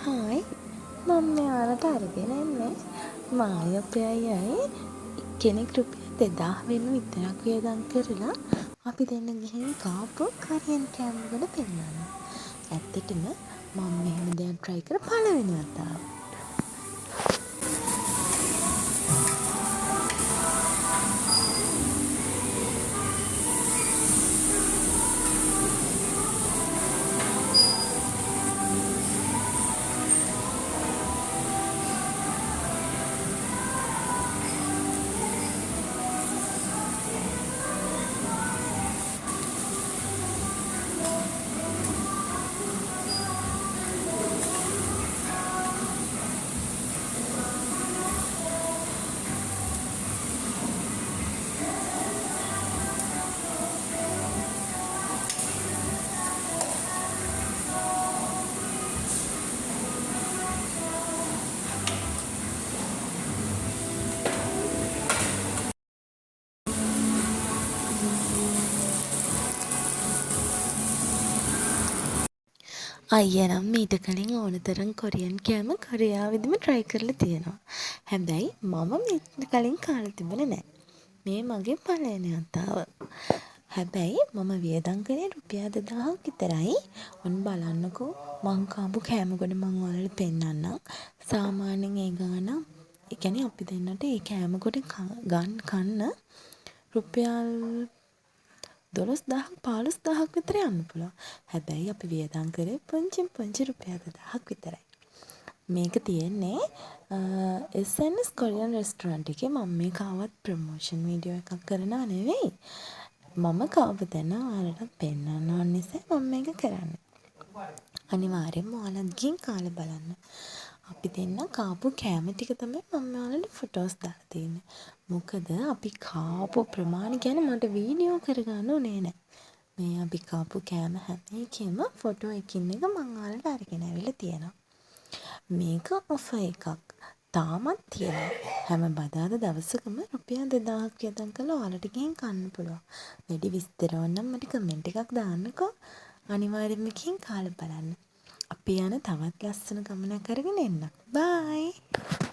Hi මම මෙයාලට අරගෙන එන්නේ මායි අපේ අයියයි කෙනෙක් රුපියල් 2000 වෙන්න විතරක් වියදම් කරලා අපි දෙන්න ගිහින් කාපු කොරියන් කෑම ගැන පෙන්නන්න. ඇත්තටම මම මෙහෙම දෙයක් try කරලා පළවෙනි වතාව. අයියා නම් මීට කලින් ඕන තරම් කොරියන් කෑම කොරියාවෙදිම try කරලා තියෙනවා. හැබැයි මම මීට කලින් කාලා තිබුණේ නෑ. මේ මගේ පළවෙනි වතාව. හැබැයි මම වියදම් කරේ රුපියල් 2000ක් විතරයි. ඔන්න බලන්නකෝ මං කාපු කෑම ගොඩ මං ඔයාලට පෙන්නන්නම්. සාමාන්‍යයෙන් ඒ ගාණ ඒ කියන්නේ අපි දෙන්නට ඒ කෑම ගොඩ කන්න රුපියල් 12000ක් 15000ක් විතර යන්න පුළුවන්. හැබැයි අපි වියදම් කරේ පුංචි රුපියල් 2000ක් විතරයි. මේක තියෙන්නේ SNS කොරියන් රෙස්ටොරන්ට් එකේ. මම මේක ආවත් ප්‍රොමෝෂන් වීඩියෝ එකක් කරනවා නෙවෙයි. මම කාපු තැන ඔයාලට පෙන්නන්න ඕන නිසා මම මේක කරන්නේ. අනිවාර්යෙන්ම ඔයාලත් ගිහින් කාලා බලන්න. අපි දෙන්න කාපු කෑම ටික තමයි මම ඔයාලට ෆොටෝස් දාලා තියෙන්නේ. මොකද අපි කාපු ප්‍රමාණය ගැන මට වීඩියෝ කරගන්න උනේ නැහැ. මේ අපි කාපු කෑම හැම එකෙම ෆොටෝ එකින් එක මම ඔයාලට අරගෙන ඇවිල්ලා තියෙනවා. මේක ඔෆර් එකක්. තාමත් තියෙනවා. හැම බදාදා දවසකම රුපියල් 2000ක් වියදම් කරලා ඔයාලට ගිහින් කන්න පුළුවන්. වැඩි විස්තර ඕන නම් මට කමෙන්ට් එකක් දාන්නකෝ. අනිවාර්යෙන්ම ගිහින් කාලා බලන්න. අපි යන තවත් ලස්සන ගමනක් අරගෙන එන්නම්. බයි.